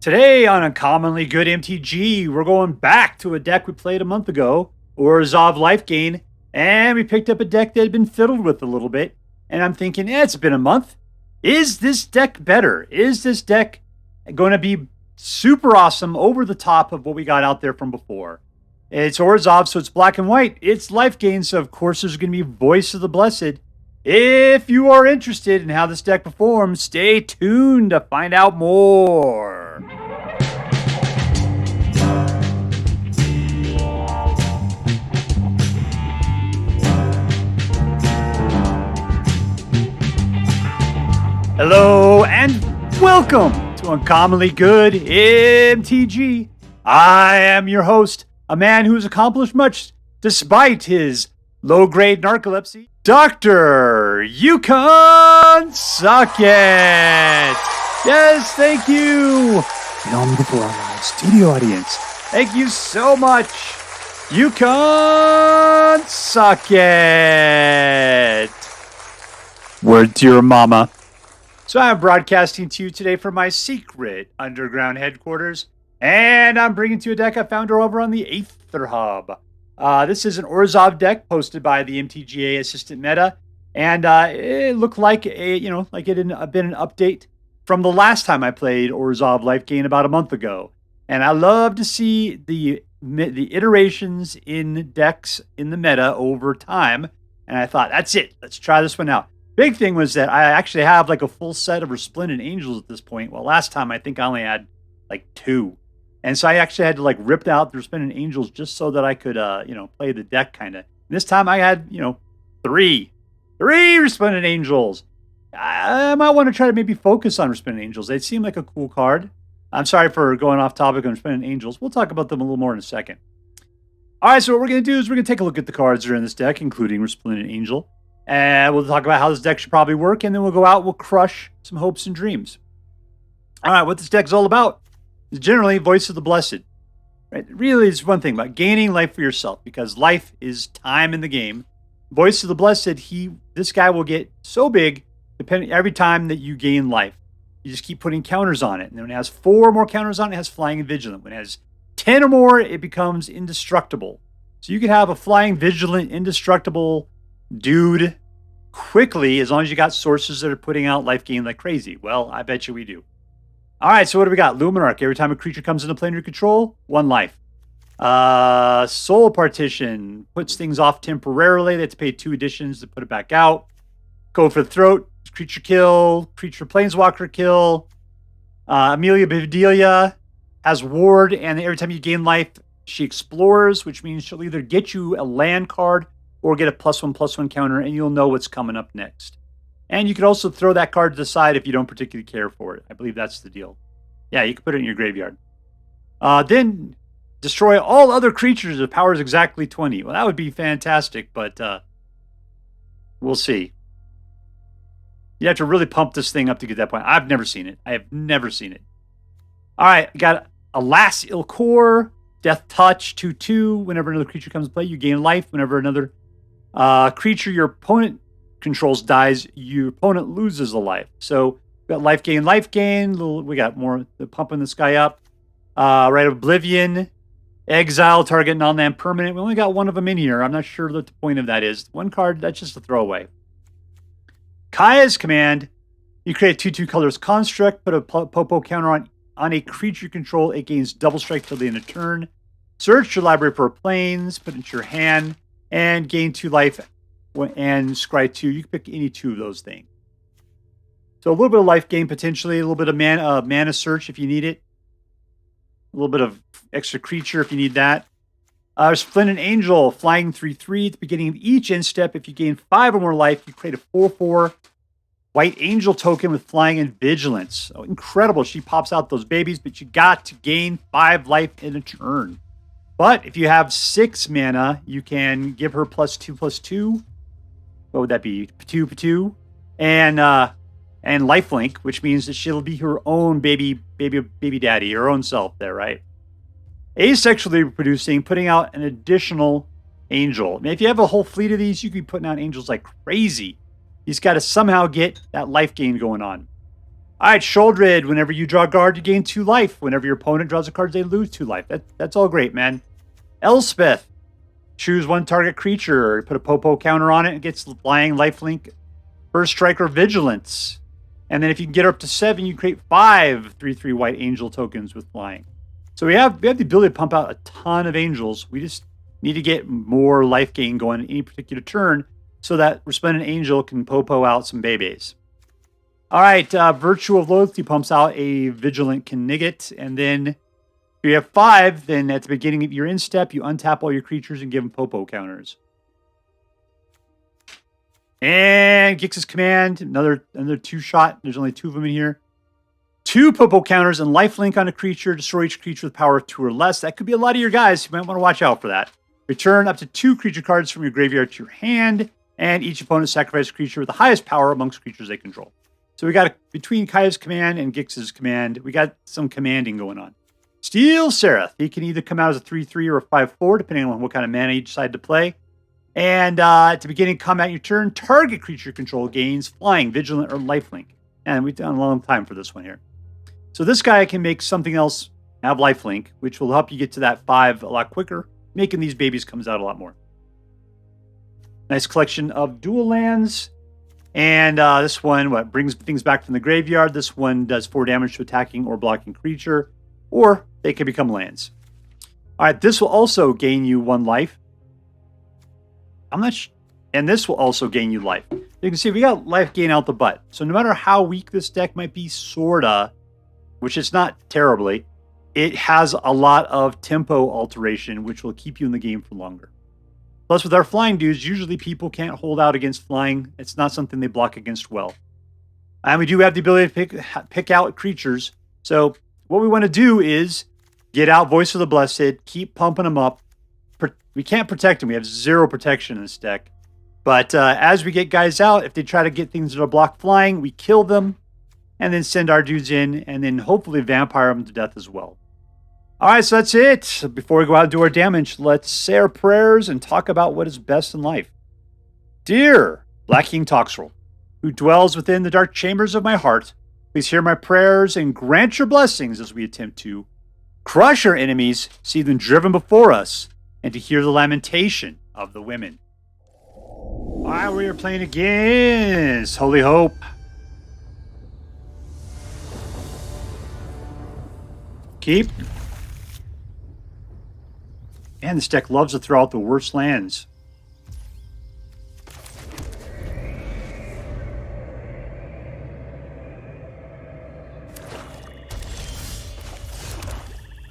Today on Uncommonly Good MTG, we're going back to a deck we played a month ago, Orzhov LIFEGAIN, and we picked up a deck that had been fiddled with a little bit. And I'm thinking, it's been a month. Is this deck better? Is this deck going to be super awesome, over the top of what we got out there from before? It's Orzhov, so it's black and white. It's LIFEGAIN, so of course there's going to be Voice of the Blessed. If you are interested in how this deck performs, stay tuned to find out more. Hello and welcome to Uncommonly Good MTG. I am your host, a man who has accomplished much despite his low-grade narcolepsy, Dr. Yukon Socket. Yes, thank you. Film before our live studio audience. Thank you so much, Yukon Socket. Word to your mama. So I'm broadcasting to you today from my secret underground headquarters, and I'm bringing to you a deck I found over on the Aether Hub. This is an Orzhov deck posted by the MTGA-Assistant-Meta, and it looked like it had been an update from the last time I played Orzhov LIFEGAIN about a month ago. And I love to see the iterations in decks in the meta over time, and I thought, that's it. Let's try this one out. Big thing was that I actually have like a full set of Resplendent Angels at this point. Well, last time I think I only had like 2. And so I actually had to like rip out the Resplendent Angels just so that I could, play the deck kind of. This time I had, 3 Resplendent Angels. I might want to try to maybe focus on Resplendent Angels. They seem like a cool card. I'm sorry for going off topic on Resplendent Angels. We'll talk about them a little more in a second. All right, so what we're going to do is we're going to take a look at the cards that are in this deck, including Resplendent Angel. And we'll talk about how this deck should probably work, and then we'll go out, we'll crush some hopes and dreams. All right, what this deck's all about is generally Voice of the Blessed. Right? Really, it's one thing about gaining life for yourself, because life is time in the game. Voice of the Blessed, this guy will get so big every time that you gain life. You just keep putting counters on it. And when it has 4 more counters on it, it has Flying and Vigilant. When it has 10 or more, it becomes indestructible. So you can have a Flying, Vigilant, indestructible dude quickly, as long as you got sources that are putting out LIFEGAIN like crazy. Well, I bet you we do. All right, so what do we got? Lunarch. Every time a creature comes into play under your control, 1 life. Soul Partition puts things off temporarily. They have to pay 2 additions to put it back out. Go for the Throat. Creature kill. Creature Planeswalker kill. Amalia Bedelia has Ward, and every time you gain life, she explores, which means she'll either get you a land card or get a +1/+1 counter, and you'll know what's coming up next. And you could also throw that card to the side if you don't particularly care for it. I believe that's the deal. Yeah, you can put it in your graveyard. Then destroy all other creatures if power is exactly 20. Well, that would be fantastic, but we'll see. You have to really pump this thing up to get that point. I've never seen it. I have never seen it. All right, I got Elas, il-Kor, Death Touch, 2/2. Whenever another creature comes to play, you gain life. Whenever another creature your opponent controls dies, your opponent loses a life. So we got LIFEGAIN. We got more pumping this guy up. Rite of Oblivion, exile target non-land permanent. We only got 1 of them in here. I'm not sure what the point of that is. 1 card, that's just a throwaway. Kaya's Command. You create a 2/2 colorless construct. Put a Popo counter on a creature you control. It gains double strike till the end of turn. Search your library for planes. Put it into your hand. And gain 2 life and scry 2. You can pick any 2 of those things. So a little bit of life gain potentially, a little bit of mana search if you need it. A little bit of extra creature if you need that. Resplendent Angel, flying 3/3 at the beginning of each end step. If you gain 5 or more life, you create a 4/4 white angel token with flying and vigilance. Oh, incredible. She pops out those babies, but you got to gain 5 life in a turn. But if you have 6 mana, you can give her +2/+2. What would that be? 2/2. And lifelink, which means that she'll be her own baby daddy, her own self there, right? Asexually reproducing, putting out an additional angel. I mean, if you have a whole fleet of these, you could be putting out angels like crazy. He's got to somehow get that life gain going on. All right, Sheoldred. Whenever you draw a card, you gain 2 life. Whenever your opponent draws a card, they lose 2 life. That's all great, man. Elspeth. Choose 1 target creature. Put a Popo counter on it. It gets flying, lifelink, first strike, or vigilance. And then if you can get her up to 7, you create 5 3/3 white angel tokens with flying. So we have the ability to pump out a ton of angels. We just need to get more life gain going in any particular turn so that Resplendent Angel can Popo out some babies. All right, Virtue of Loyalty pumps out a Vigilant Knigget. And then if you have 5, then at the beginning of your end step, you untap all your creatures and give them Popo counters. And Gix's Command, another 2-shot. There's only 2 of them in here. 2 Popo counters and lifelink on a creature. Destroy each creature with power of 2 or less. That could be a lot of your guys. You might want to watch out for that. Return up to 2 creature cards from your graveyard to your hand. And each opponent sacrifices a creature with the highest power amongst creatures they control. So we got between Kaya's command and Gix's command, we got some commanding going on. Steel Seraph. He can either come out as a 3/3 or a 5/4, depending on what kind of mana you decide to play. And at the beginning of combat your turn, target creature control gains flying, vigilant, or lifelink. And we've done a long time for this one here. So this guy can make something else have lifelink, which will help you get to that 5 a lot quicker, making these babies comes out a lot more. Nice collection of dual lands. And this one brings things back from the graveyard. This one does 4 damage to attacking or blocking creature, or they can become lands. All right, this will also gain you 1 life. And this will also gain you life. You can see we got life gain out the butt. So no matter how weak this deck might be, sorta, which it's not terribly, it has a lot of tempo alteration, which will keep you in the game for longer. Plus, with our flying dudes, usually people can't hold out against flying. It's not something they block against well. And we do have the ability to pick out creatures. So what we want to do is get out Voice of the Blessed, keep pumping them up. We can't protect them. We have 0 protection in this deck. But as we get guys out, if they try to get things that are block flying, we kill them and then send our dudes in and then hopefully vampire them to death as well. All right, so that's it. Before we go out and do our damage, let's say our prayers and talk about what is best in life. Dear Black King Toxrill, who dwells within the dark chambers of my heart, please hear my prayers and grant your blessings as we attempt to crush our enemies, see them driven before us, and to hear the lamentation of the women. All right, we are playing against Holyhope. Keep. Man, this deck loves to throw out the worst lands.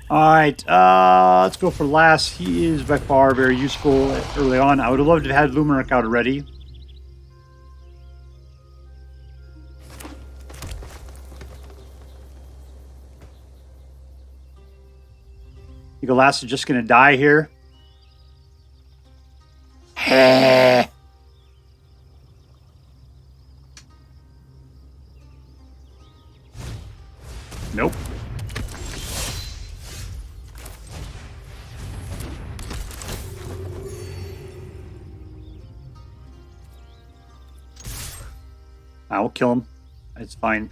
All right, let's go for Lass. He is by far very useful early on. I would have loved to have had Lunarch out already. You think Lass is just going to die here? Nope. I will kill him. It's fine.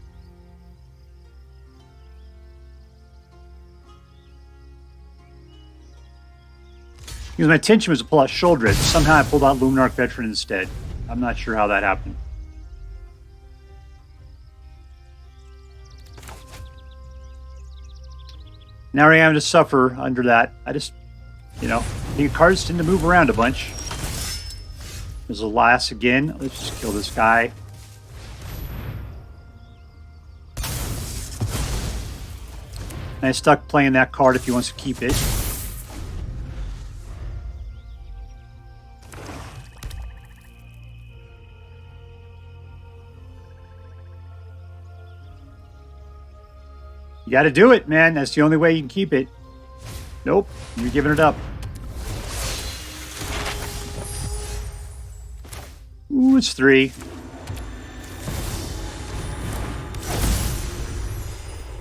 Because my intention was to pull out Sheoldred. Somehow I pulled out Lunarch Veteran instead. I'm not sure how that happened. Now I am to suffer under that. I just, the cards tend to move around a bunch. There's a Lass again. Let's just kill this guy. And I stuck playing that card if he wants to keep it. You got to do it, man. That's the only way you can keep it. Nope, you're giving it up. Ooh, it's 3.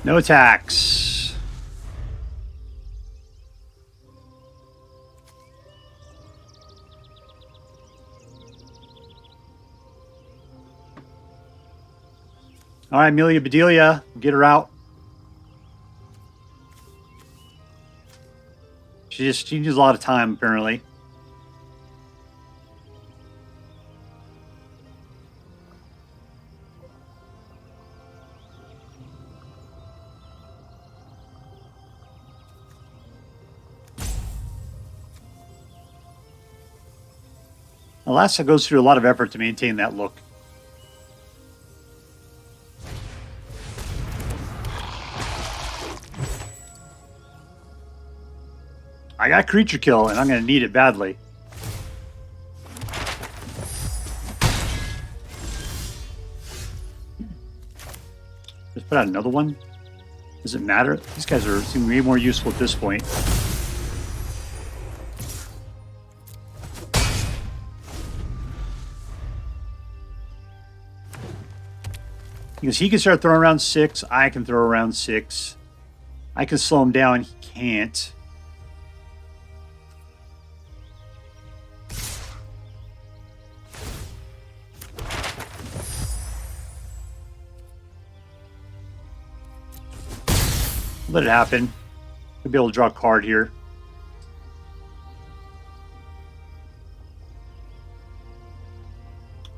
No attacks. All right, Amelia Bedelia, get her out. She needs a lot of time, apparently. Elas goes through a lot of effort to maintain that look. I got creature kill, and I'm going to need it badly. Just put out another one. Does it matter? These guys seem way more useful at this point. Because he can start throwing around 6, I can throw around 6. I can slow him down, he can't. Let it happen. We'll be able to draw a card here.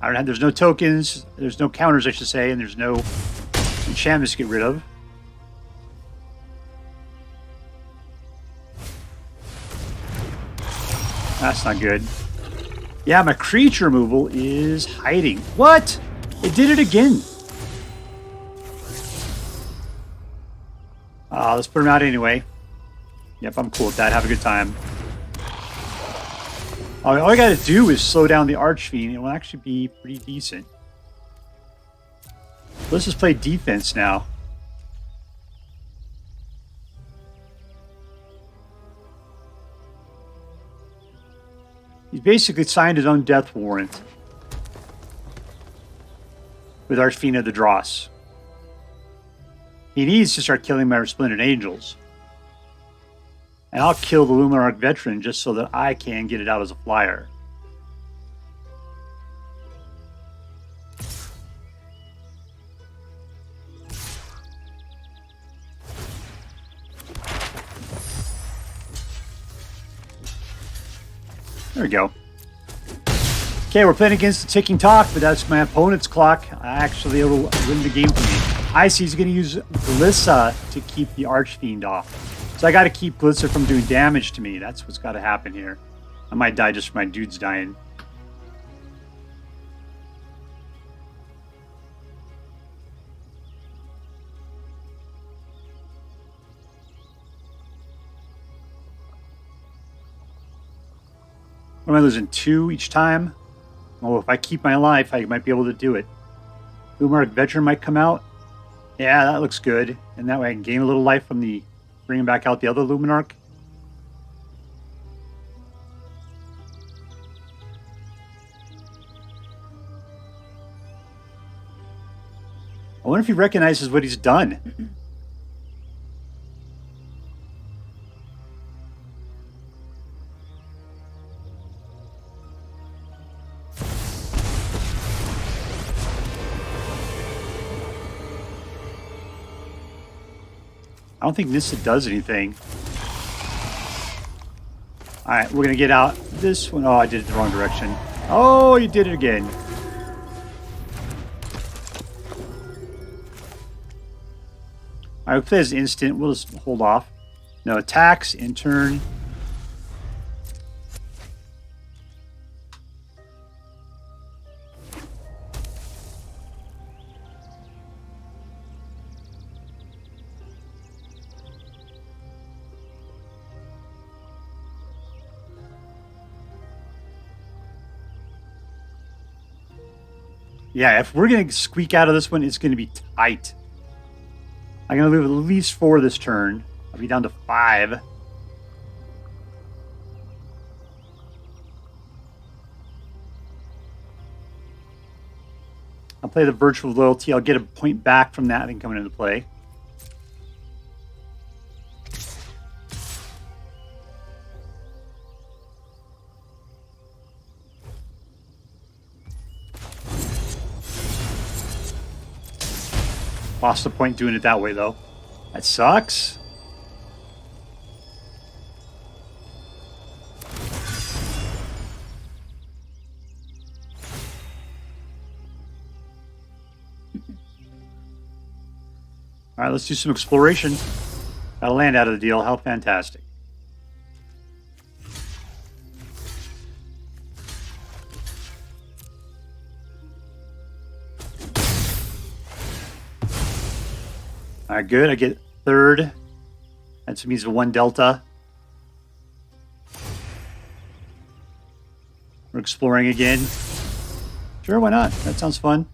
I don't have, there's no tokens, there's no counters, I should say, and there's no enchantments to get rid of. That's not good. Yeah, my creature removal is hiding. What? It did it again. Let's put him out anyway. Yep, I'm cool with that. Have a good time. All I got to do is slow down the Archfiend. It will actually be pretty decent. Let's just play defense now. He's basically signed his own death warrant with Archfiend of the Dross. He needs to start killing my Resplendent Angels. And I'll kill the Lunarch Veteran just so that I can get it out as a flyer. There we go. Okay, we're playing against the ticking clock, but that's my opponent's clock. Actually, it'll win the game for me. I see he's going to use Glissa to keep the Archfiend off. So I got to keep Glitzer from doing damage to me. That's what's got to happen here. I might die just from my dudes dying. What am I losing? 2 each time? Oh, if I keep my life, I might be able to do it. Lunarch Veteran might come out. Yeah, that looks good. And that way I can gain a little life from the... bringing back out the other Lunarch. I wonder if he recognizes what he's done. I don't think Nissa does anything. Alright, we're going to get out this one. Oh, I did it the wrong direction. Oh, you did it again. Alright, we'll play as instant. We'll just hold off. No attacks, in turn. Yeah, if we're going to squeak out of this one, it's going to be tight. I'm going to lose at least 4 this turn. I'll be down to 5. I'll play the Virtual Loyalty. I'll get a point back from that thing coming into play. Lost the point doing it that way, though. That sucks. All right, let's do some exploration. Got a land out of the deal. How fantastic. All right, good. I get third. That means 1 delta. We're exploring again. Sure, why not? That sounds fun.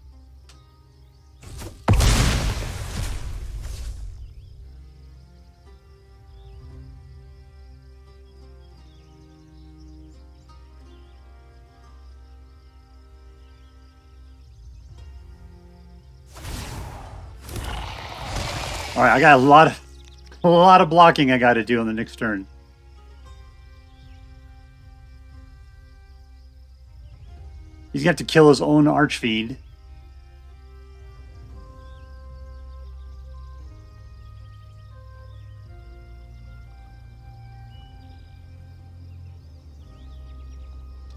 All right, I got a lot of blocking I got to do on the next turn. He's got to kill his own Archfiend.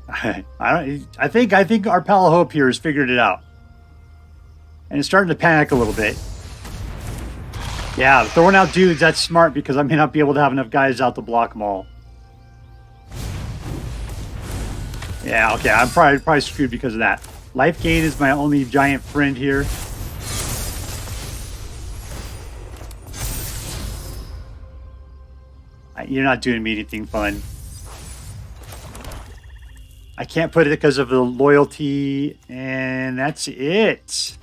I think our pal Hope here has figured it out, and is starting to panic a little bit. Yeah, throwing out dudes, that's smart because I may not be able to have enough guys out to block them all. Yeah, okay, I'm probably screwed because of that. Life gain is my only giant friend here. You're not doing me anything fun. I can't put it because of the loyalty, and that's it.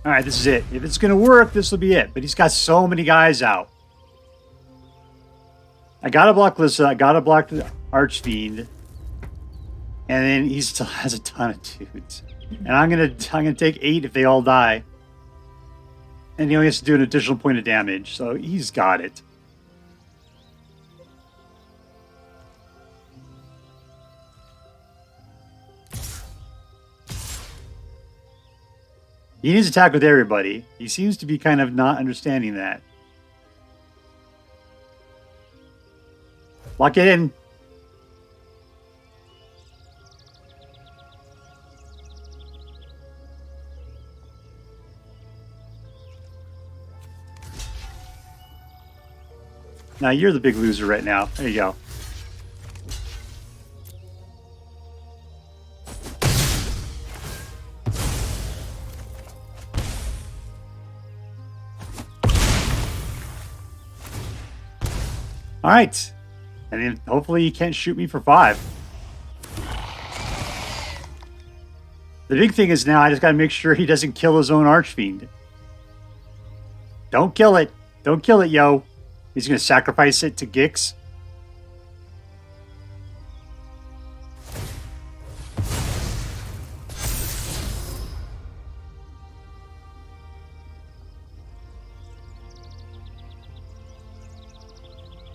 All right, this is it. If it's going to work, this will be it. But he's got so many guys out. I got to block Lissa. I got to block the Archfiend. And then he still has a ton of dudes. And I'm gonna take 8 if they all die. And he only has to do an additional point of damage. So he's got it. He needs to attack with everybody. He seems to be kind of not understanding that. Lock it in. Now you're the big loser right now. There you go. All right. And then hopefully he can't shoot me for 5. The big thing is now I just got to make sure he doesn't kill his own Archfiend. Don't kill it. Don't kill it, yo. He's going to sacrifice it to Gix.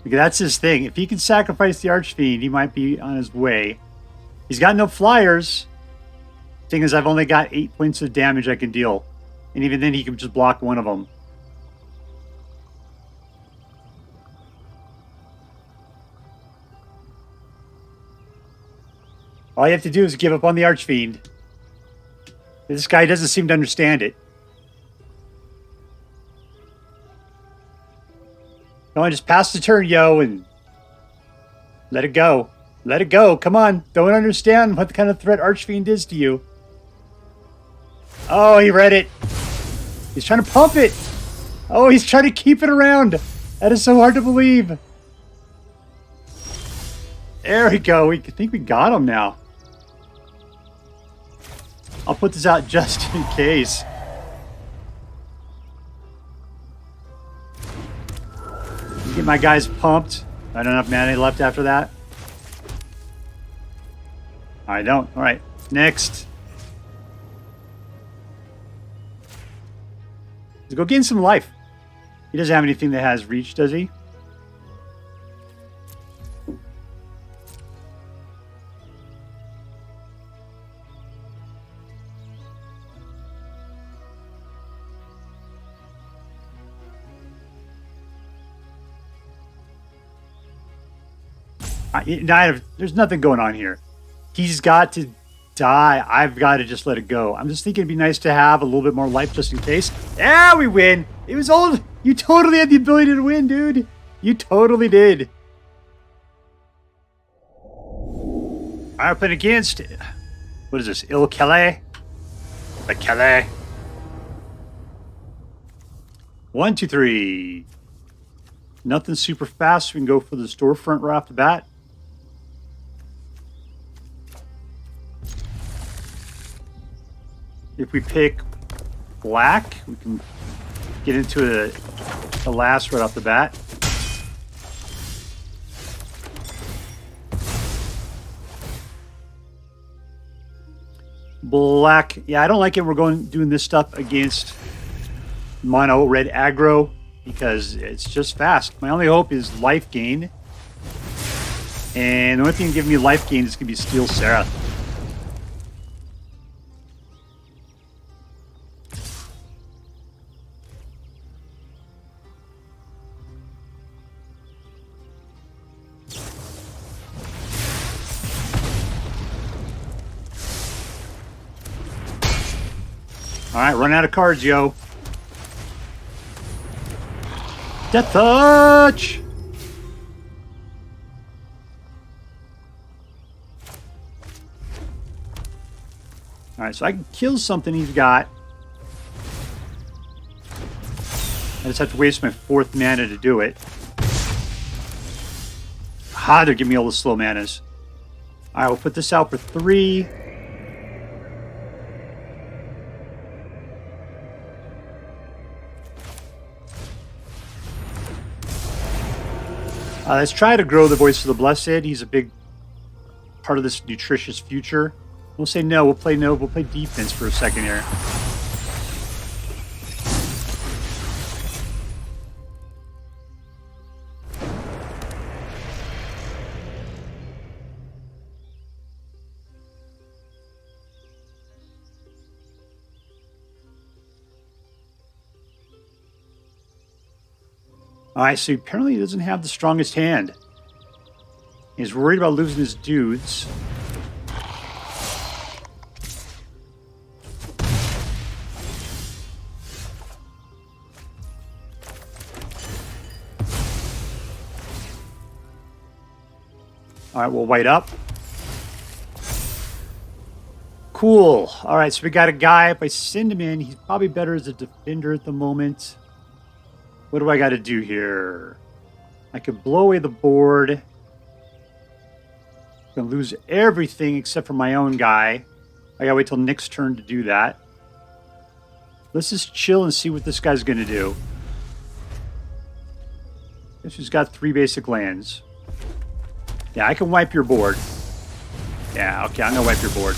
Because that's his thing. If he can sacrifice the Archfiend, he might be on his way. He's got no flyers. Thing is, I've only got 8 points of damage I can deal. And even then, he can just block one of them. All you have to do is give up on the Archfiend. This guy doesn't seem to understand it. Come on, just pass the turn, yo, and let it go. Let it go. Come on. Don't understand what kind of threat Archfiend is to you. Oh, he read it. He's trying to pump it. Oh, he's trying to keep it around. That is so hard to believe. There we go. We think we got him now. I'll put this out just in case. Get my guys pumped. I don't have mana left after that. I don't. All right. Next. Let's go gain some life. He doesn't have anything that has reach, does he? There's nothing going on here. He's got to die. I've got to just let it go. I'm just thinking it'd be nice to have a little bit more life just in case. Yeah, we win. It was old. You totally had the ability to win, dude. You totally did. I'm playing against, what is this, Il Kele? The Kele. 1, 2, 3. Nothing super fast. We can go for the storefront right off the bat. If we pick black, we can get into a last right off the bat. Black. Yeah, I don't like it. We're doing this stuff against mono red aggro because it's just fast. My only hope is life gain. And the only thing giving me life gain is going to be Steel Seraph. All right, run out of cards, yo. Death Touch! All right, so I can kill something he's got. I just have to waste my 4th mana to do it. Ah, they're giving me all the slow manas. All right, we'll put this out for 3. Let's try to grow the Voice of the Blessed. He's a big part of this nutritious future. We'll say no. We'll play no. We'll play defense for a second here. Alright, so apparently he doesn't have the strongest hand. He's worried about losing his dudes. Alright, we'll white up. Cool. Alright, so we got a guy. If I send him in, he's probably better as a defender at the moment. What do I got to do here? I could blow away the board. I'm going to lose everything except for my own guy. I got to wait till Nick's turn to do that. Let's just chill and see what this guy's going to do. Guess he's got 3 basic lands. Yeah, I can wipe your board. Yeah, okay, I'm going to wipe your board.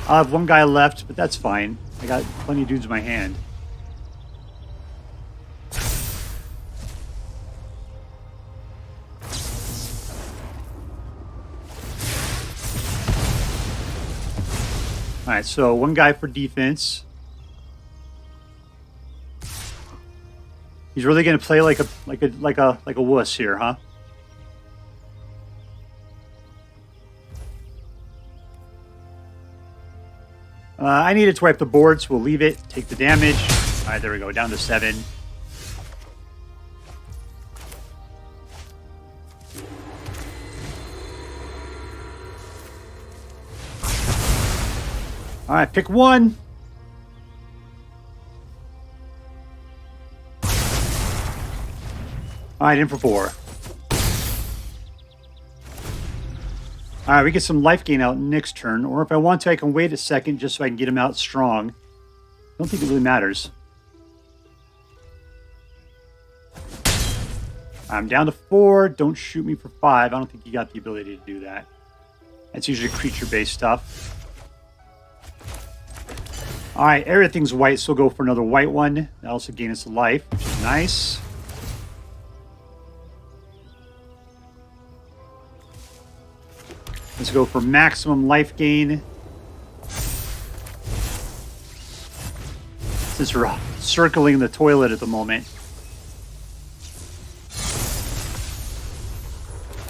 I'll have 1 guy left, but that's fine. I got plenty of dudes in my hand. All right, so 1 guy for defense. He's really going to play like a wuss here, huh? I needed to wipe the board, so we'll leave it. Take the damage. All right, there we go. Down to 7. All right, pick 1. All right, in for 4. All right, we get some life gain out next turn. Or if I want to, I can wait a second just so I can get him out strong. Don't think it really matters. I'm down to 4. Don't shoot me for 5. I don't think you got the ability to do that. That's usually creature-based stuff. All right, everything's white, so we'll go for another white one. That also gain us a life, which is nice. Let's go for maximum life gain. Since we're circling the toilet at the moment.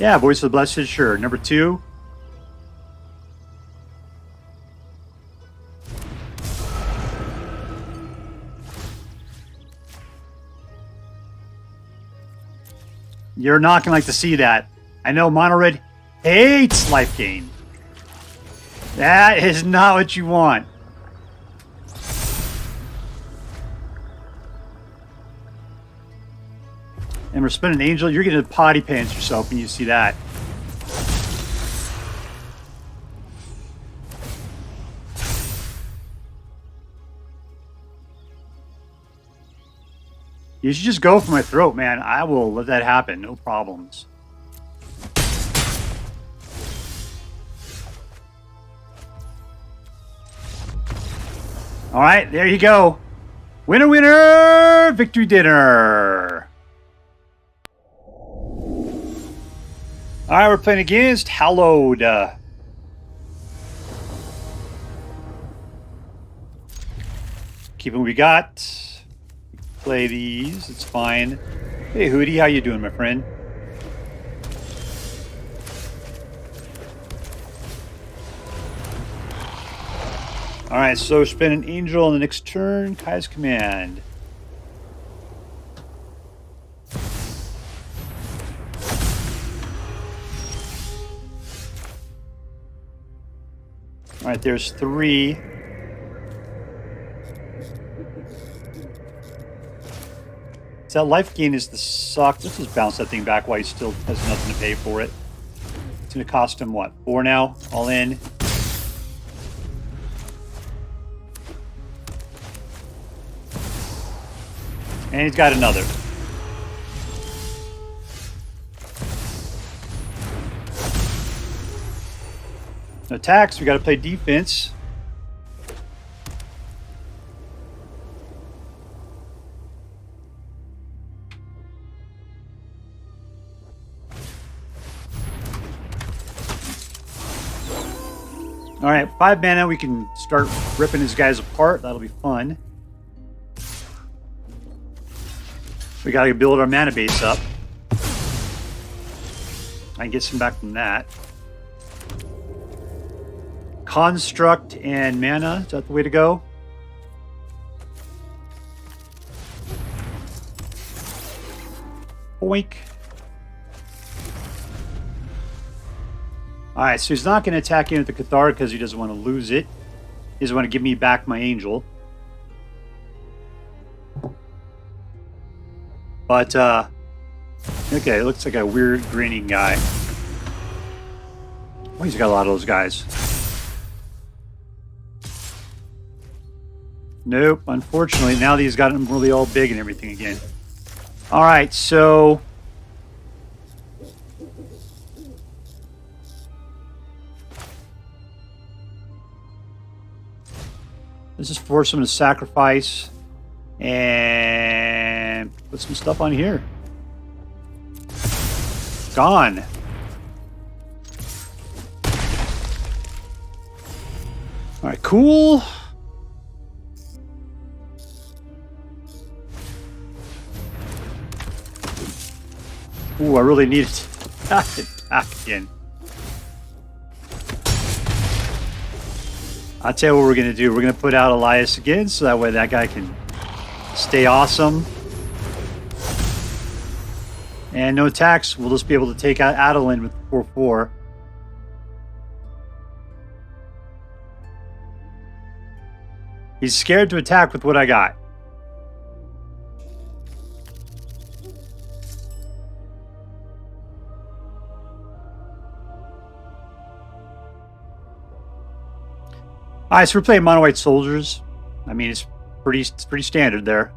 Yeah, Voice of the Blessed, sure. Number 2. You're not going to like to see that. I know Mono Red hates life gain. That is not what you want. And Resplendent Angel, you're going to potty pants yourself when you see that. You should just go for my throat, man. I will let that happen. No problems. All right, there you go. Winner, winner, victory dinner. All right, we're playing against Hallowed. Keeping what we got. Play these. It's fine. Hey, Hootie, how you doing, my friend? All right, so spend an angel on the next turn. Kai's command. All right, there's 3. So that life gain is the suck. Let's just bounce that thing back while he still has nothing to pay for it. It's going to cost him, what, 4 now? All in. And he's got another. No attacks, we got to play defense. All right, 5 mana, we can start ripping these guys apart. That'll be fun. We got to build our mana base up. I can get some back from that. Construct and mana, is that the way to go? Boink. Alright, so he's not going to attack in with the Cathar because he doesn't want to lose it. He doesn't want to give me back my angel. But, okay, it looks like a weird grinning guy. Oh, he's got a lot of those guys. Nope, unfortunately, now that he's got them really all big and everything again. Alright, so... let's just force him to sacrifice and put some stuff on here. Gone. Alright, cool. Ooh, I really need it back again. I'll tell you what we're going to do. We're going to put out Elias again, so that way that guy can stay awesome. And no attacks. We'll just be able to take out Adeline with 4/4. He's scared to attack with what I got. Alright, so we're playing mono white soldiers. I mean, it's pretty standard there.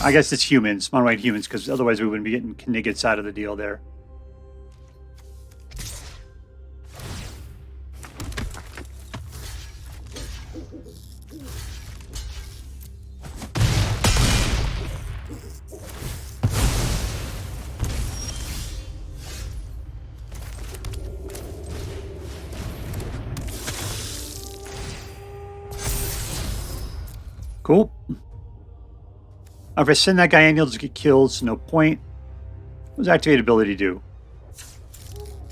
I guess it's humans, mono white humans, because otherwise we wouldn't be getting Kniggets out of the deal there. Cool. If I send that guy in, he'll just get killed, so no point. What does activate ability do?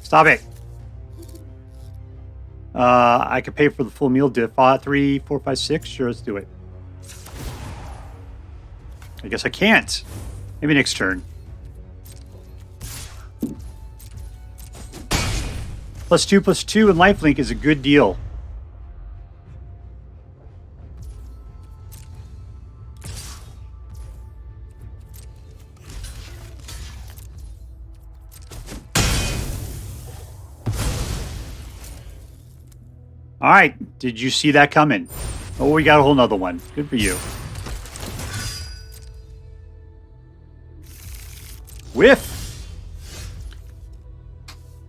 Stop it. I could pay for the full meal diff. 3, 4, 5, 6. Sure, let's do it. I guess I can't. Maybe next turn. +2/+2 and lifelink is a good deal. All right, did you see that coming? Oh, we got a whole nother one. Good for you. Whiff!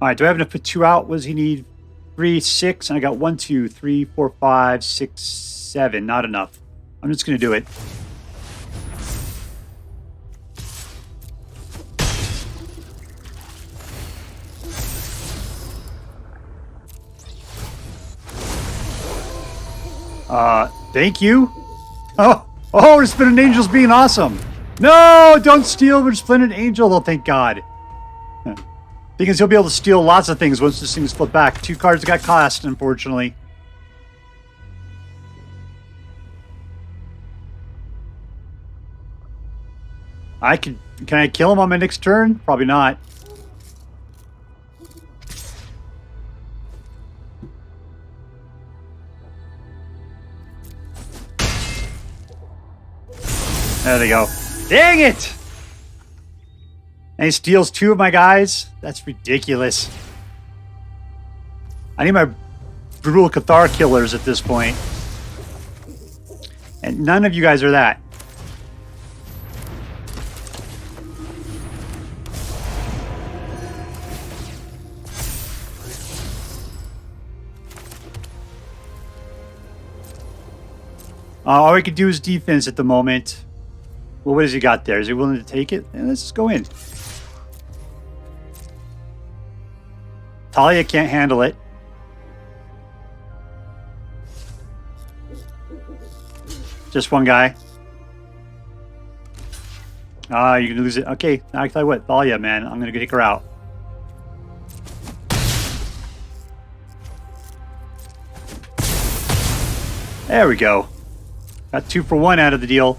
All right, do I have enough to put 2 out? What does he need? 3, 6, and I got 1, 2, 3, 4, 5, 6, 7. Not enough. I'm just going to do it. Thank you. Oh, Resplendent Angel's being awesome. No, don't steal Resplendent Angel. Oh, thank God. Because he'll be able to steal lots of things once this thing's flipped back. 2 cards got cast, unfortunately. Can I kill him on my next turn? Probably not. There they go. Dang it! And he steals 2 of my guys? That's ridiculous. I need my brutal Cathar killers at this point. And none of you guys are that. All we can do is defense at the moment. Well, what has he got there? Is he willing to take it? Yeah, let's just go in. Talia can't handle it. Just one guy. You can lose it. Okay, I tell you what, Thalia, man, I'm gonna take her out. There we go. Got 2 for 1 out of the deal.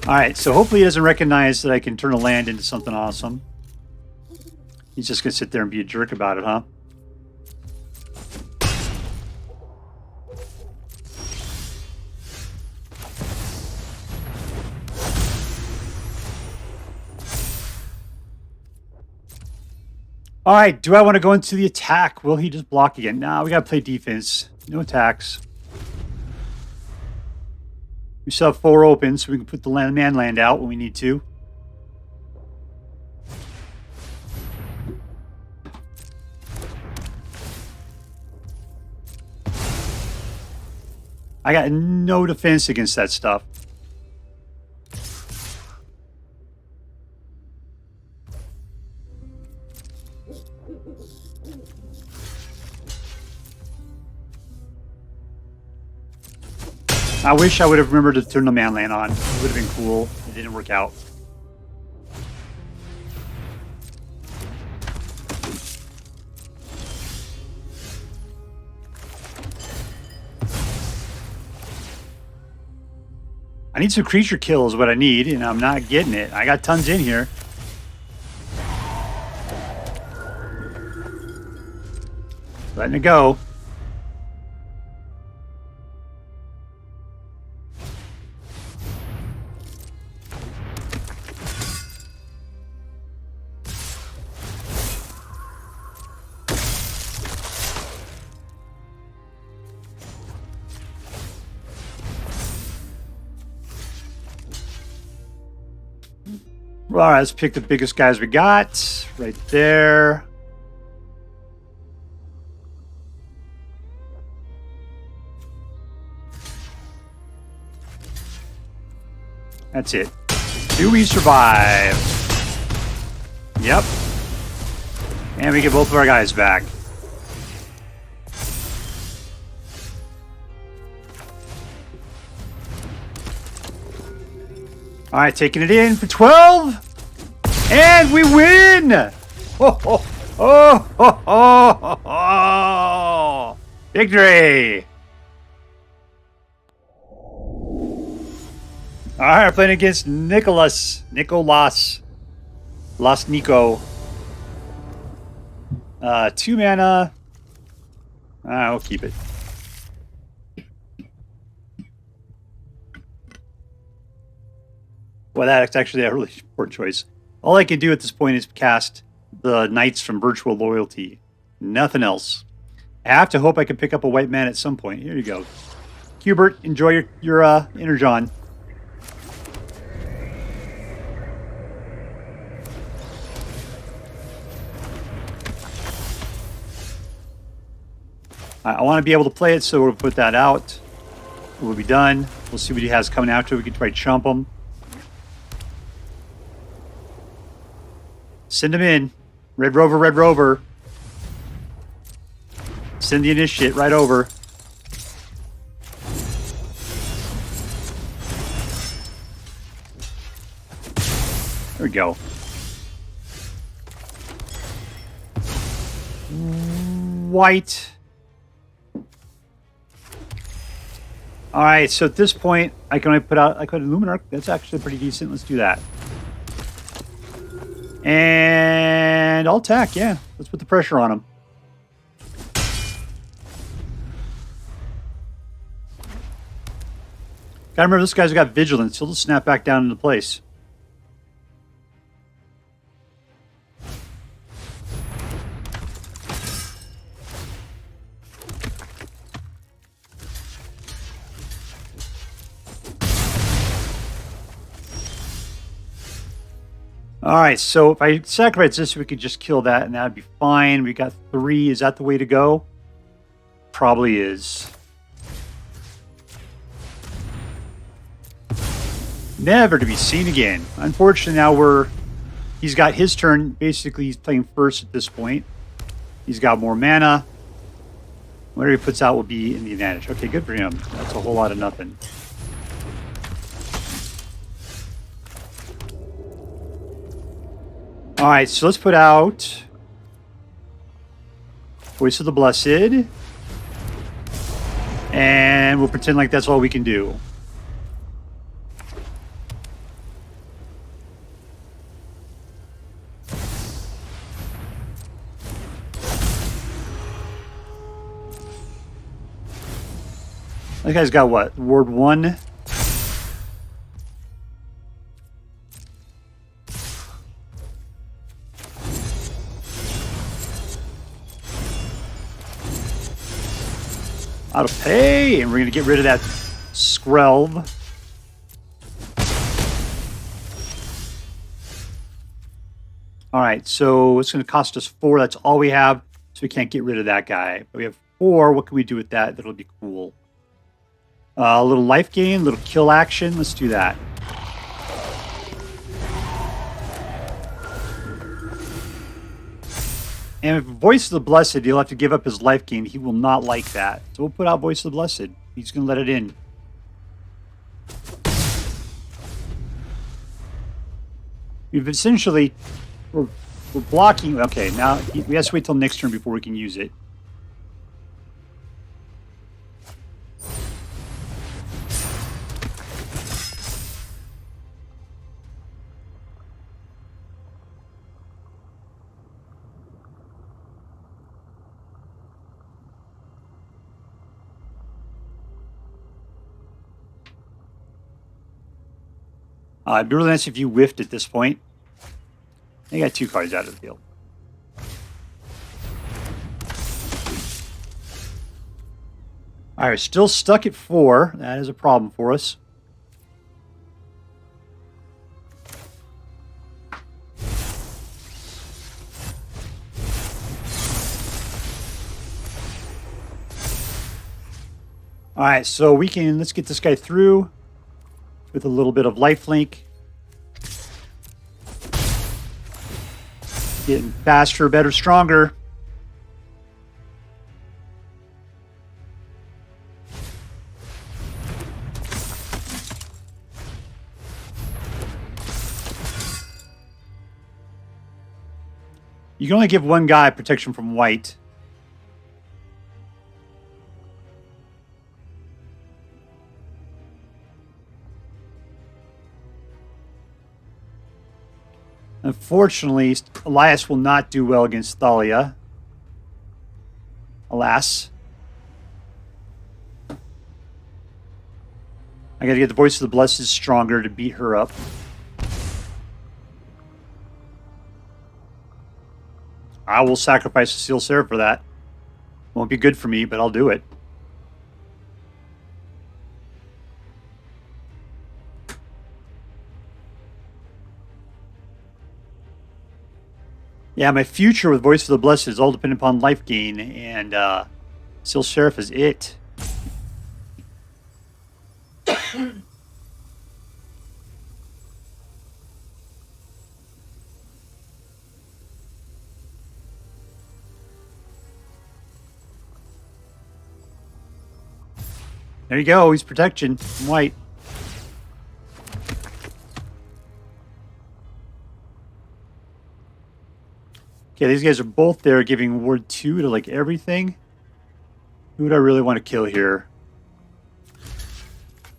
Alright, so hopefully he doesn't recognize that I can turn a land into something awesome. He's just going to sit there and be a jerk about it, huh? Alright, do I want to go into the attack? Will he just block again? Nah, we got to play defense. No attacks. We still have 4 open, so we can put the man land out when we need to. I got no defense against that stuff. I wish I would have remembered to turn the man land on. It would have been cool. It didn't work out. I need some creature kills, what I need, and I'm not getting it. I got tons in here. Letting it go. All right, let's pick the biggest guys we got. Right there. That's it. Do we survive? Yep. And we get both of our guys back. All right, taking it in for 12. And we win! Oh, oh, oh, oh, oh, oh. Victory! All right, we're playing against Nicolas. Las Nico. 2 mana. We'll keep it. Well, that's actually a really poor choice. All I can do at this point is cast the Knights from Virtual Loyalty. Nothing else. I have to hope I can pick up a white man at some point. Here you go. Hubert, enjoy your Energon. I want to be able to play it, so we'll put that out. We'll be done. We'll see what he has coming after. We can try to chump him. Send him in. Red Rover, Red Rover. Send the initiate right over. There we go. White. All right, so at this point, I can only put out Lunarch. That's actually pretty decent. Let's do that. And I'll attack, yeah. Let's put the pressure on him. Gotta remember, this guy's got vigilance. He'll just snap back down into place. Alright, so if I sacrifice this, we could just kill that, and that'd be fine. We got 3. Is that the way to go? Probably is. Never to be seen again. Unfortunately, now he's got his turn. Basically, he's playing first at this point. He's got more mana. Whatever he puts out will be in the advantage. Okay, good for him. That's a whole lot of nothing. Alright, so let's put out Voice of the Blessed. And we'll pretend like that's all we can do. That guy's got what? Ward 1? Out of pay, and we're going to get rid of that Skrelv. Alright, so it's going to cost us 4. That's all we have, so we can't get rid of that guy. But we have 4. What can we do with that? That'll be cool. A little life gain, a little kill action. Let's do that. And if Voice of the Blessed, he'll have to give up his life gain. He will not like that. So we'll put out Voice of the Blessed. He's going to let it in. We've essentially... We're blocking... Okay, now we have to wait till next turn before we can use it. It'd be really nice if you whiffed at this point. I got 2 cards out of the field. All right, still stuck at 4. That is a problem for us. All right, so let's get this guy through with a little bit of lifelink. Getting faster, better, stronger. You can only give one guy protection from white. Unfortunately, Elias will not do well against Thalia. Alas. I gotta get the Voice of the Blessed stronger to beat her up. I will sacrifice a Steel Seraph for that. Won't be good for me, but I'll do it. Yeah, my future with Voice of the Blessed is all dependent upon life gain, and Steel Seraph is it. There you go, he's protection from white. Okay, these guys are both there giving Ward 2 to like everything. Who would I really want to kill here?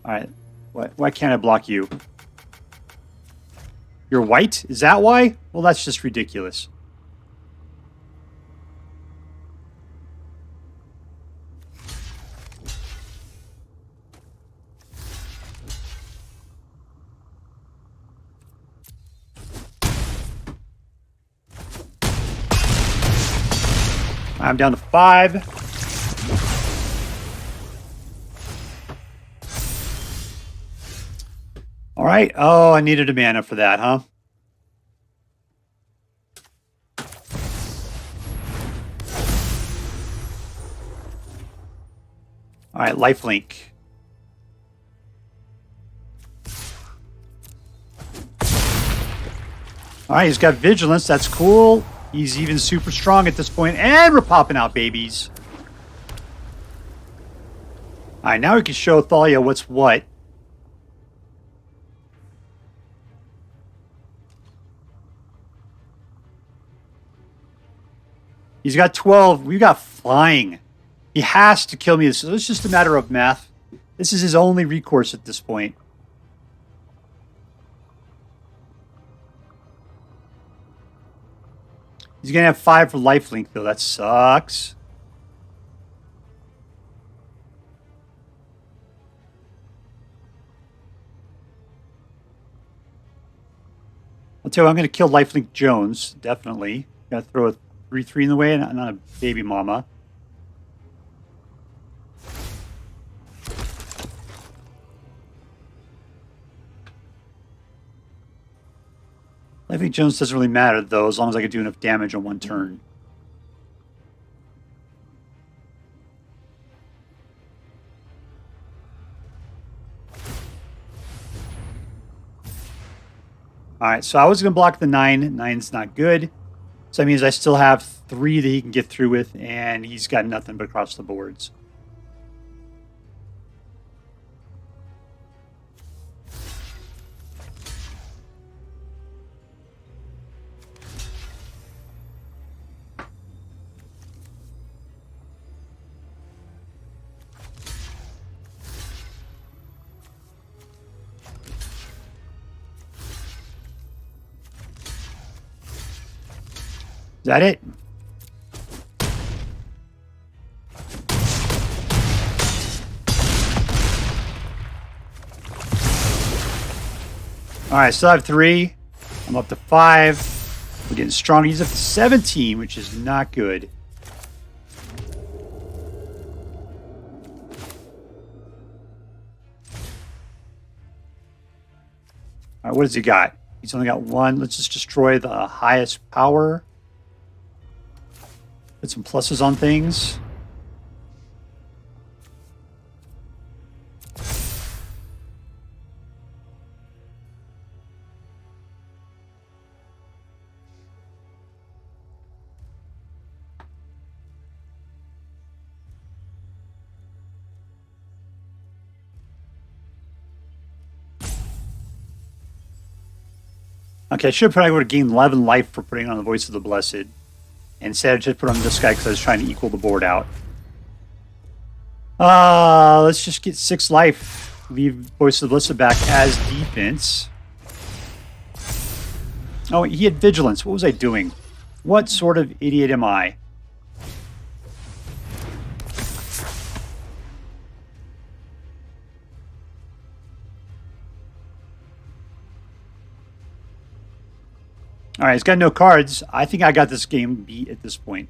Alright, why can't I block you? You're white? Is that why? Well, that's just ridiculous. I'm down to 5. All right. Oh, I needed a mana for that, huh? All right, lifelink. All right, he's got vigilance. That's cool. He's even super strong at this point, and we're popping out babies. All right, now we can show Thalia what's what. He's got 12. We've got flying. He has to kill me. So it's just a matter of math. This is his only recourse at this point. He's going to have 5 for lifelink, though. That sucks. I'll tell you, I'm going to kill lifelink Jones. Definitely. Got to throw a 3/3 in the way, and not a baby mama. I think Jones doesn't really matter, though, as long as I can do enough damage on one turn. Alright, so I was going to block the 9. 9's not good. So that means I still have 3 that he can get through with, and he's got nothing but across the boards. Is that it? All right, still have 3. I'm up to 5. We're getting stronger. He's up to 17, which is not good. All right, what has he got? He's only got 1. Let's just destroy the highest power. Put some pluses on things. Okay, I should probably would have gained 11 life for putting on the Voice of the Blessed. Instead, I just put on this guy because I was trying to equal the board out. Let's just get 6 life. Leave Voice of the Blessed back as defense. Oh, he had Vigilance. What was I doing? What sort of idiot am I? All right, he's got no cards. I think I got this game beat at this point.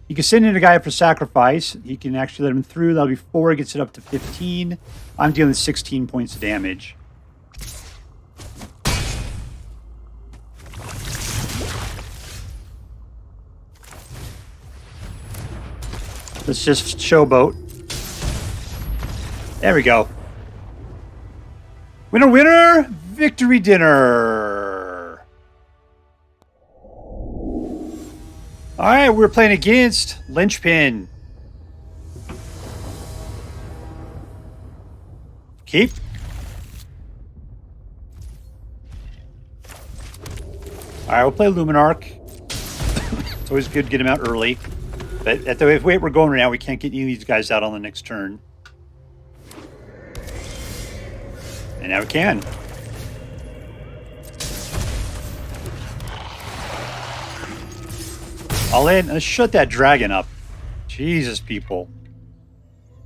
He can send in a guy for sacrifice. He can actually let him through. That'll be 4. Gets it up to 15. I'm dealing 16 points of damage. Let's just showboat. There we go. Winner, winner! Victory dinner! All right, we're playing against Linchpin. Keep. All right, we'll play Lunarch. It's always good to get him out early. But at the rate we're going right now, we can't get any of these guys out on the next turn. And now we can. All in. Let's shut that dragon up. Jesus, people.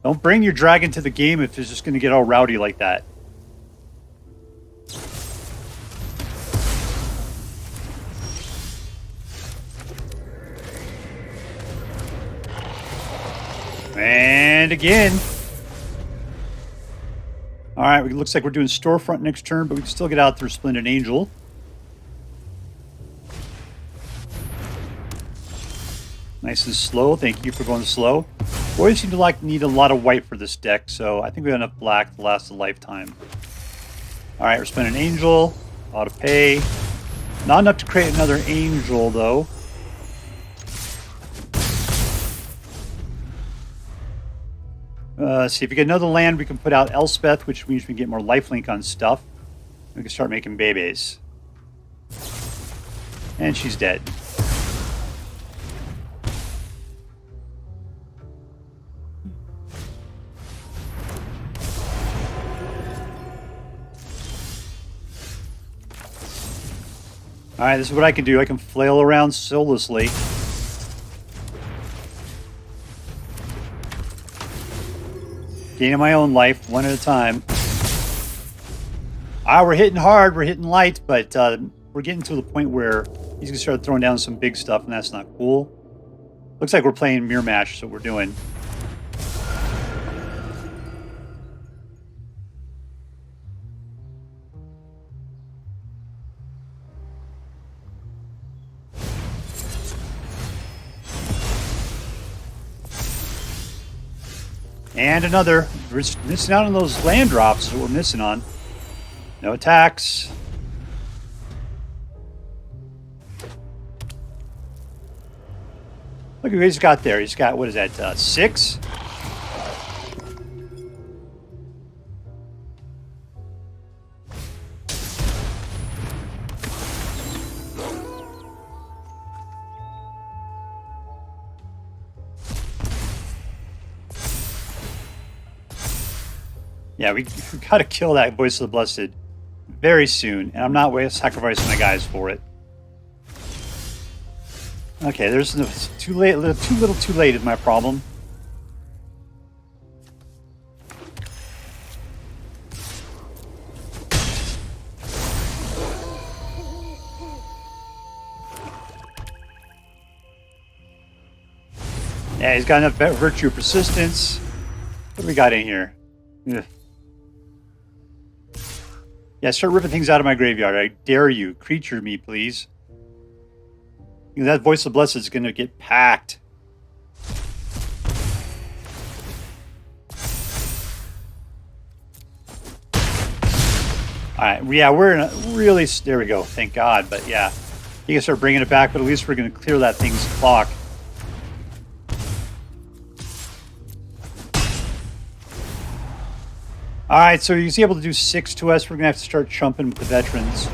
Don't bring your dragon to the game if it's just going to get all rowdy like that. And again. All right, it looks like we're doing Storefront next turn, but we can still get out through Resplendent Angel. Nice and slow. Thank you for going slow. We always seem to need a lot of white for this deck, so I think we have enough black to last a lifetime. All right, Resplendent Angel. Auto pay. Not enough to create another angel, though. See, if we get another land, we can put out Elspeth, which means we can get more lifelink on stuff. We can start making babies. And she's dead. Alright, this is what I can do. I can flail around soullessly. Gaining my own life, one at a time. We're hitting hard, we're hitting light, but we're getting to the point where he's going to start throwing down some big stuff, and that's not cool. Looks like we're playing Mirror Match, so we're doing. And another. We're missing out on those land drops is what we're missing on. No attacks. Look at what he's got there. He's got, what is that, 6? Yeah, we got to kill that Voice of the Blessed very soon, and I'm not sacrificing my guys for it. Okay, there's too little too late is my problem. Yeah, he's got enough virtue persistence. What do we got in here? Ugh. Yeah, start ripping things out of my graveyard. I dare you. Creature me, please. That Voice of Blessed is going to get packed. Alright, yeah, we're in a really... There we go, thank God. But yeah, you can start bringing it back, but at least we're going to clear that thing's clock. Alright, so he's able to do 6 to us. We're going to have to start chumping with the veterans.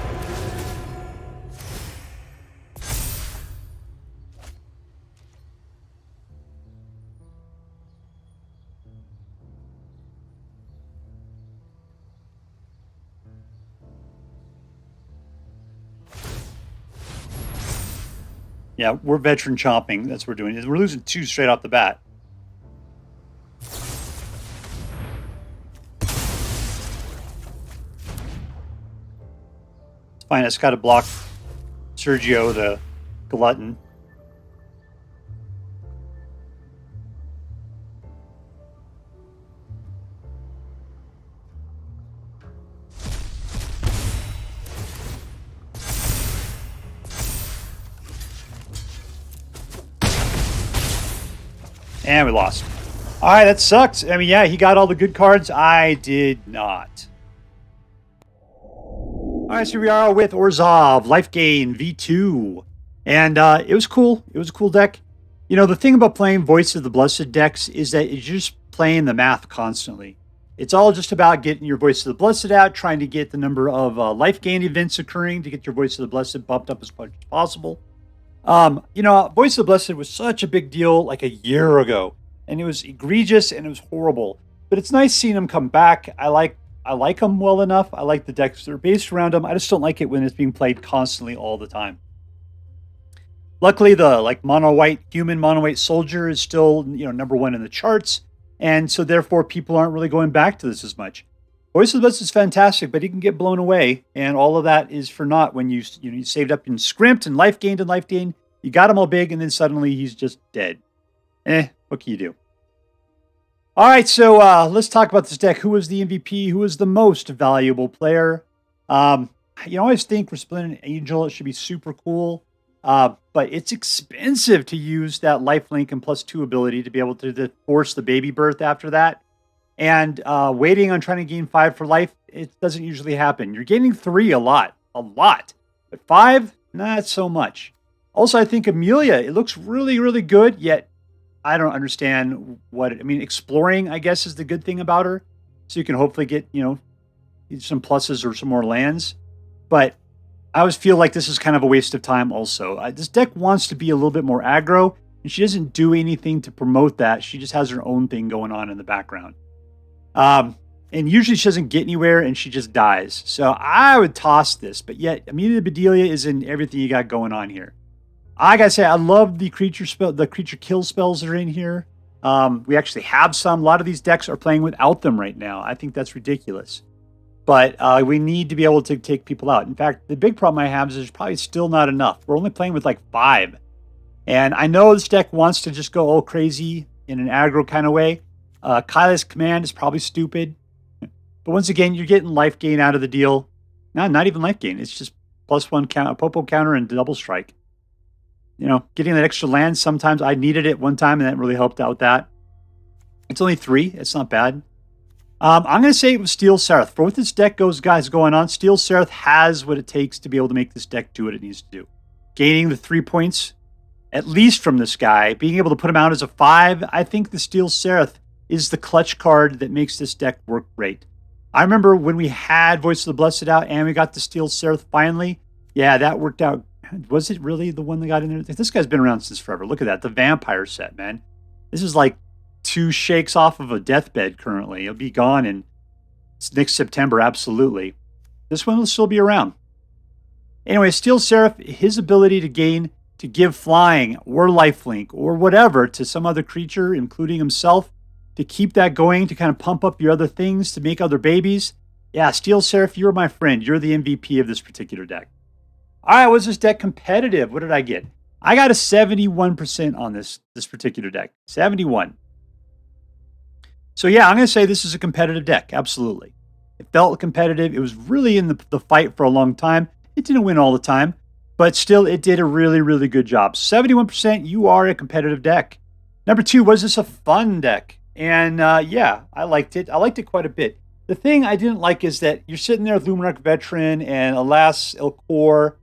Yeah, we're veteran chomping. That's what we're doing. We're losing 2 straight off the bat. It's fine. I just got to block Sergio the glutton. And we lost. All right, that sucks. I mean, yeah, he got all the good cards. I did not. All right, so here we are with Orzhov, LIFEGAIN V2. And it was cool. It was a cool deck. You know, the thing about playing Voice of the Blessed decks is that you're just playing the math constantly. It's all just about getting your Voice of the Blessed out, trying to get the number of LIFEGAIN events occurring to get your Voice of the Blessed bumped up as much as possible. You know, Voice of the Blessed was such a big deal like a year ago, and it was egregious and it was horrible. But it's nice seeing them come back. I like them well enough. I like the decks that are based around them. I just don't like it when it's being played constantly all the time. Luckily, the mono white human mono white soldier is still #1 in the charts, and so therefore people aren't really going back to this as much. Voice of the Blessed is fantastic, but he can get blown away, and all of that is for naught when you saved up and scrimped and life gained. You got him all big, and then suddenly he's just dead. What can you do? All right, so let's talk about this deck. Who was the MVP? Who was the most valuable player? I always think Resplendent Angel should be super cool, but it's expensive to use that lifelink and +2 ability to be able to force the baby birth after that. And waiting on trying to gain 5 for life, it doesn't usually happen. You're gaining 3 a lot. But 5, not so much. Also, I think Amalia, it looks really, really good, yet I don't understand exploring, I guess, is the good thing about her. So you can hopefully get, some pluses or some more lands. But I always feel like this is kind of a waste of time also. This deck wants to be a little bit more aggro, and she doesn't do anything to promote that. She just has her own thing going on in the background. And usually she doesn't get anywhere and she just dies. So I would toss this, but yet Amelia Bedelia is in everything you got going on here. I gotta say, I love the creature kill spells that are in here. We actually have some. A lot of these decks are playing without them right now. I think that's ridiculous. But we need to be able to take people out. In fact, the big problem I have is there's probably still not enough. We're only playing with 5. And I know this deck wants to just go all crazy in an aggro kind of way. Kayla's command is probably stupid. But once again, you're getting life gain out of the deal. No, not even life gain. It's just +1 counter, Popo counter, and double strike. Getting that extra land, sometimes I needed it one time, and that really helped out that. It's only 3. It's not bad. I'm going to say it was Steel Seraph. For what this deck going on, Steel Seraph has what it takes to be able to make this deck do what it needs to do. Gaining the 3 points, at least from this guy, being able to put him out as a 5, I think the Steel Seraph is the clutch card that makes this deck work great. I remember when we had Voice of the Blessed out and we got the Steel Seraph finally. Yeah, that worked out. Was it really the one that got in there? This guy's been around since forever. Look at that. The vampire set, man. This is like 2 shakes off of a deathbed currently. It'll be gone in next September, absolutely. This one will still be around. Anyway, Steel Seraph, his ability to give flying or lifelink or whatever to some other creature, including himself, to keep that going, to kind of pump up your other things, to make other babies. Yeah, Steel Seraph, you're my friend. You're the MVP of this particular deck. All right, was this deck competitive? What did I get? I got a 71% on this particular deck. 71. So yeah, I'm going to say this is a competitive deck. Absolutely. It felt competitive. It was really in the fight for a long time. It didn't win all the time, but still it did a really, really good job. 71%, you are a competitive deck. Number 2, was this a fun deck? And yeah, I liked it. I liked it quite a bit. The thing I didn't like is that you're sitting there with Lunarch Veteran and Elas, il-Kor,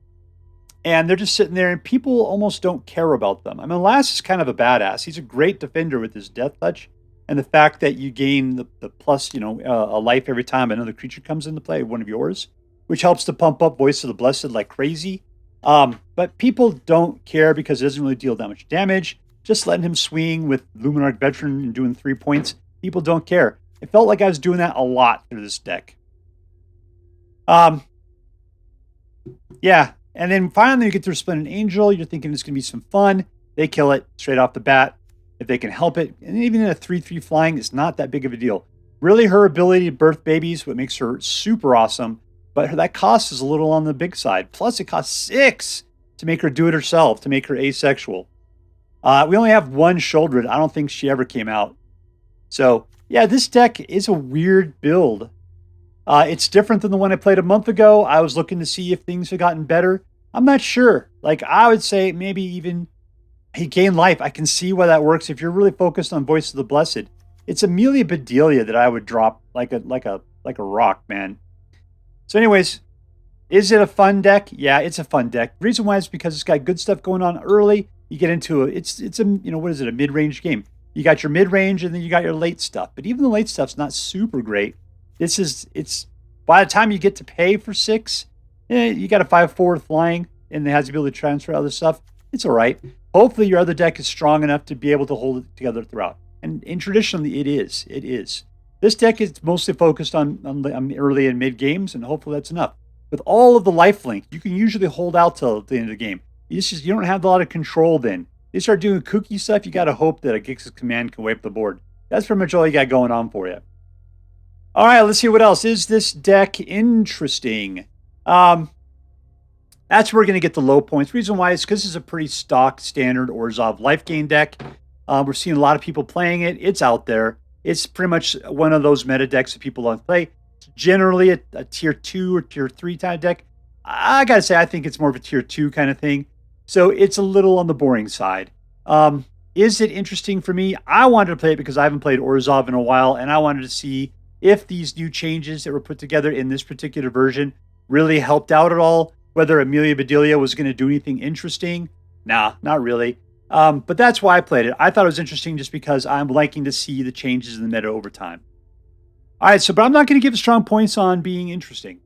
and they're just sitting there and people almost don't care about them. I mean, Elas is kind of a badass. He's a great defender with his Death Touch. And the fact that you gain the plus, a life every time another creature comes into play, one of yours, which helps to pump up Voice of the Blessed like crazy. But people don't care because it doesn't really deal that much damage. Just letting him swing with Lunarch Veteran and doing 3 points, people don't care. It felt like I was doing that a lot through this deck. Yeah, And then finally you get to Resplendent Angel. You're thinking it's going to be some fun. They kill it straight off the bat if they can help it. And even in a 3/3 flying, it's not that big of a deal. Really, her ability to birth babies, what makes her super awesome. But that cost is a little on the big side. Plus, it costs 6 to make her do it herself, to make her asexual. We only have one Sheoldred. I don't think she ever came out. So, yeah, this deck is a weird build. It's different than the one I played a month ago. I was looking to see if things had gotten better. I'm not sure. Like, I would say maybe even he gained life. I can see why that works if you're really focused on Voice of the Blessed. It's Amelia Bedelia that I would drop like a rock, man. So anyways, is it a fun deck? Yeah, it's a fun deck. The reason why is because it's got good stuff going on early. You get into it's a, you know, what is it, a mid-range game. You got your mid-range and then you got your late stuff. But even the late stuff's not super great. It's by the time you get to pay for 6, you got a 5/4 flying and it has the ability to transfer other stuff. It's all right. Hopefully your other deck is strong enough to be able to hold it together throughout. And traditionally it is. It is. This deck is mostly focused on early and mid games, and hopefully that's enough. With all of the lifelink, you can usually hold out till the end of the game. You don't have a lot of control then. They start doing kooky stuff, you got to hope that a Gix's command can wipe the board. That's pretty much all you got going on for you. All right, let's see what else. Is this deck interesting? That's where we're going to get the low points. Reason why is because it's a pretty stock, standard Orzhov life gain deck. We're seeing a lot of people playing it. It's out there. It's pretty much one of those meta decks that people don't play. It's generally a tier 2 or tier 3 type of deck. I got to say, I think it's more of a tier 2 kind of thing. So it's a little on the boring side. Is it interesting for me? I wanted to play it because I haven't played Orzhov in a while, and I wanted to see if these new changes that were put together in this particular version really helped out at all. Whether Amelia Bedelia was going to do anything interesting. Nah, not really. But that's why I played it. I thought it was interesting just because I'm liking to see the changes in the meta over time. All right, but I'm not going to give strong points on being interesting.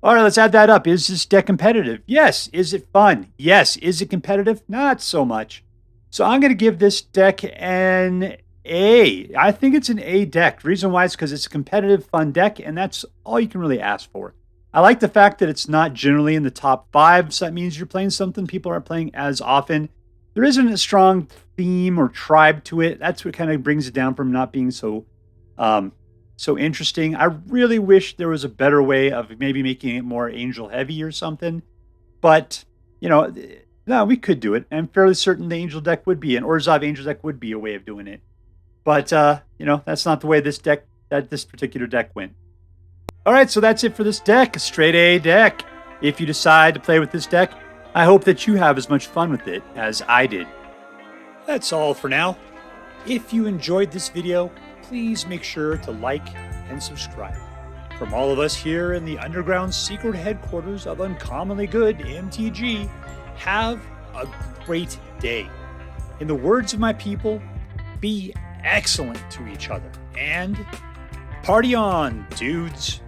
All right, let's add that up. Is this deck competitive? Yes. Is it fun? Yes. Is it competitive? Not so much. So I'm going to give this deck an A. I think it's an A deck. The reason why is because it's a competitive, fun deck, and that's all you can really ask for. I like the fact that it's not generally in the top 5, so that means you're playing something people aren't playing as often. There isn't a strong theme or tribe to it. That's what kind of brings it down from not being so interesting. I really wish there was a better way of maybe making it more angel heavy or something. But, no, we could do it. I'm fairly certain the angel deck would be, an Orzhov angel deck would be a way of doing it. But, that's not the way this particular deck went. All right, so that's it for this deck, a straight A deck. If you decide to play with this deck, I hope that you have as much fun with it as I did. That's all for now. If you enjoyed this video, please make sure to like and subscribe. From all of us here in the underground secret headquarters of Uncommonly Good MTG, have a great day. In the words of my people, be excellent to each other, and party on, dudes.